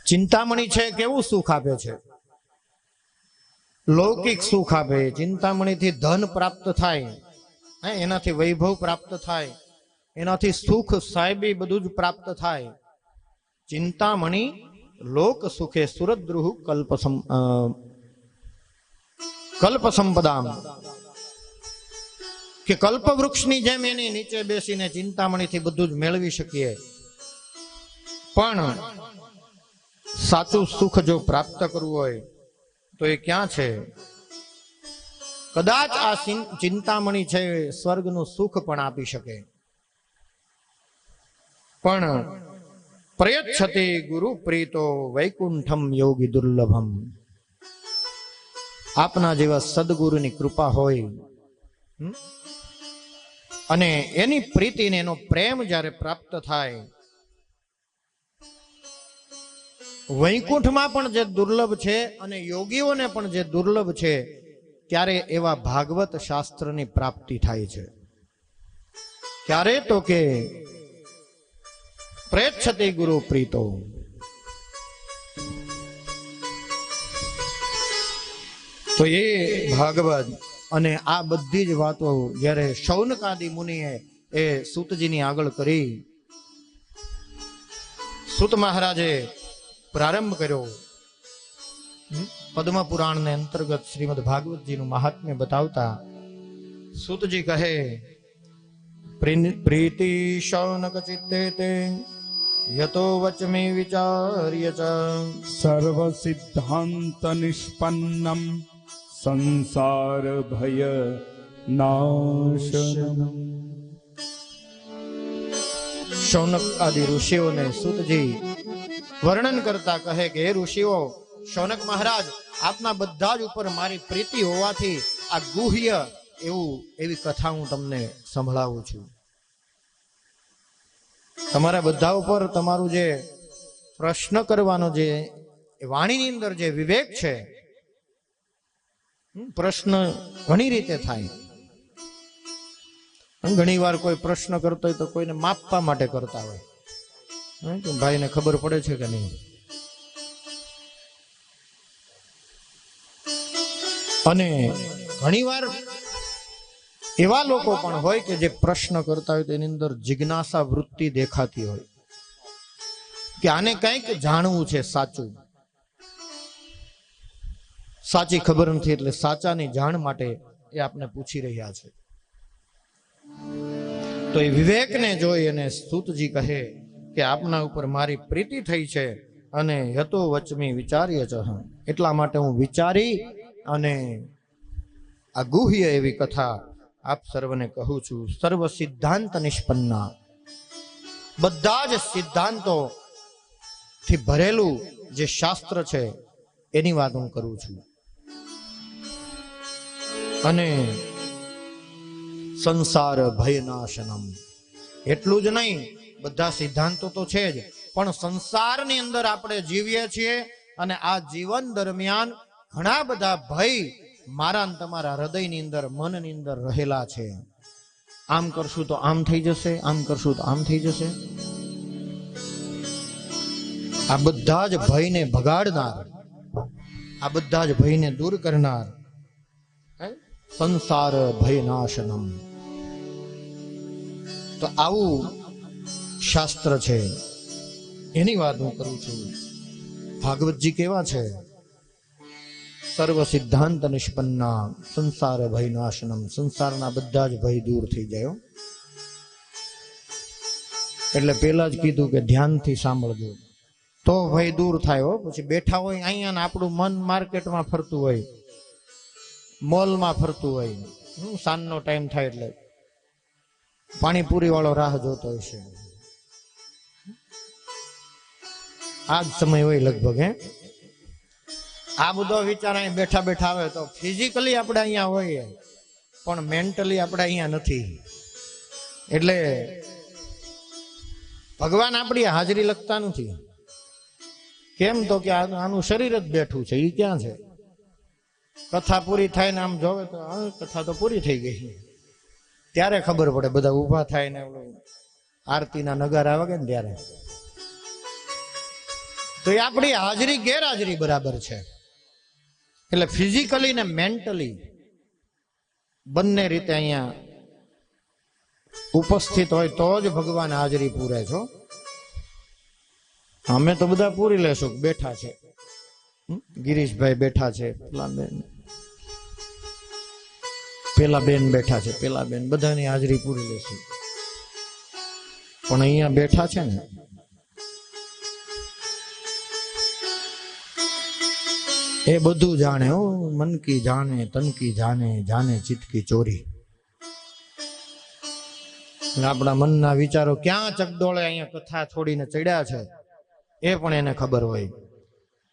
ચિંતામણી છે કેવું સુખ આપે છે? લૌકિક સુખ આપે. ચિંતામણીથી ધન પ્રાપ્ત થાય, એનાથી વૈભવ પ્રાપ્ત થાય, એનાથી સુખ સાહેબી બધું જ પ્રાપ્ત થાય. ચિંતામણી લોક સુખે સુરદ્રુહ કલ્પ સંપદામ, કે કલ્પ વૃક્ષની જેમ એની નીચે બેસીને ચિંતામણીથી બધું જ મેળવી શકીએ. પણ સાચું સુખ જો પ્રાપ્ત કરવું હોય તો એ ક્યાં છે? કદાચ આ ચિંતામણી છે સ્વર્ગનું સુખ પણ આપી શકે, પણ પ્રયચ્છતે ગુરુ પ્રીતો વૈકુંઠમ યોગી દુર્લભમ. આપના જેવા સદગુરુની કૃપા હોય અને એની પ્રીતિને એનો પ્રેમ જ્યારે પ્રાપ્ત થાય, વૈકુંઠમાં પણ જે દુર્લભ છે અને યોગીઓને પણ જે દુર્લભ છે, ત્યારે એવા ભાગવત શાસ્ત્રની પ્રાપ્તિ થાય છે. ક્યારે? તો કે પ્રેચ્છતે ગુરુ પ્રીતો. તો એ ભાગવત અને આ બધી જ વાતો જ્યારે શૌનકાદિ મુનિએ એ સૂતજીની આગળ કરી, સૂત મહારાજે પ્રારંભ કર્યો. પદ્મ પુરાણને અંતર્ગત શ્રીમદ ભાગવતજીનું મહાત્મ્ય બતાવતા સૂતજી કહે, પ્રીતિ શૌનક ચિત્તે તે યતો વચમે વિચાર્ય ચ સર્વ સિદ્ધાંત નિષ્પન્નમ સંસાર ભય નાશનમ. શૌનક આદિ ઋષિઓને સૂતજી વર્ણન કરતા કહે કે, હે ઋષિઓ, શૌનક મહારાજ, આપના બધા જ ઉપર મારી પ્રીતિ હોવાથી આ ગુહ્ય એવી કથા હું તમને સંભળાવું છું. તમારા બધા ઉપર તમારું જે પ્રશ્ન કરવાનો જે વાણીની અંદર જે વિવેક છે, પ્રશ્ન ઘણી રીતે થાય. ઘણી વાર કોઈ પ્રશ્ન કરતો હોય તો કોઈને માપવા માટે કરતા હોય, ભાઈને ખબર પડે છે કે નહીં. અને ઘણીવાર એવા લોકો પણ હોય કે જે પ્રશ્ન કરતા હોય તેની અંદર જિજ્ઞાસા વૃત્તિ દેખાતી હોય કે આને કંઈક જાણવું છે, સાચી ખબર નથી, એટલે સાચાની જાણ માટે એ આપને પૂછી રહ્યા છે. તો એ વિવેકને જોઈ અને સૂતજી કહે કે આપના ઉપર મારી પ્રીતિ થઈ છે અને યતો વચમી વિચાર્ય છે, એટલા માટે હું વિચારી અને આ ગુહ્ય એવી કથા આપ સર્વને કહું છું. સર્વ સિદ્ધાંત નિષ્પન્ના, બધા જ સિદ્ધાંતો થી ભરેલું જે શાસ્ત્ર છે એની વાત હું કરું છું. અને સંસાર ભયનાશનમ, એટલું જ નહીં, બધા સિદ્ધાંતો તો છે જ, પણ સંસારની અંદર આપણે જીવીએ છીએ અને આ જીવન દરમિયાન ઘણા બધા ભય મારા ને તમારા હૃદયની અંદર, મનની અંદર રહેલા છે. આમ કરશું તો આમ થઈ જશે, આમ કરશું તો આમ થઈ જશે. આ બધા જ ભયને ભગાડનાર, આ બધા જ ભયને દૂર કરનાર સંસાર ભયનાશનમ. તો આવું શાસ્ત્ર છે, એની વાત હું કરું છું. ભાગવતજી કેવા છે? સર્વ સિદ્ધાંત નિષ્પન્ના સંસાર ભયનાશનમ, સંસારના બધા જ ભય દૂર થઈ જાય. એટલે પેલા જ કીધું કે ધ્યાનથી સાંભળજો તો ભય દૂર થાય. પછી બેઠા હોય અહીંયા ને આપણું મન માર્કેટમાં ફરતું હોય, મોલમાં ફરતું હોય, સાંજનો ટાઈમ થાય એટલે પાણીપુરી વાળો રાહ જોતો હશે, આ જ સમય હોય લગભગ. આ બધો વિચાર અહીં બેઠા બેઠા આવે તો ફિઝિકલી આપણે અહીંયા હોઈએ પણ મેન્ટલી આપણે અહીંયા નથી. એટલે ભગવાન આપણી હાજરી લખતા નથી. કેમ? તો કે આનું શરીર જ બેઠું છે, એ ક્યાં છે? કથા પૂરી થાય ને આમ જોવે તો કથા તો પૂરી થઈ ગઈ, ત્યારે ખબર પડે. બધા ઊભા થાય ને આરતીના નગારા વાગે ને તો એ આપણી હાજરી ગેરહાજરી બરાબર છે. એટલે ફિઝિકલી ને મેન્ટલી બંને રીતે અહીંયા ઉપસ્થિત હોય તો જ ભગવાન હાજરી પૂરે છો. અમે તો બધા પૂરી લેશું. બેઠા છે ગિરીશભાઈ, બેઠા છે પેલા બેન બેઠા છે, પેલા બેન, બધાની હાજરી પૂરી લેશું. પણ અહીંયા બેઠા છે ને, એ બધું જાણે. હો, મન કી જાણે, તન કી જાણે, જાણે ચિત્ત કી ચોરી. આપણા મનના વિચારો ક્યાં ચકડોળે અહીંયા કથા છોડીને ચડ્યા છે એ પણ એને ખબર હોય.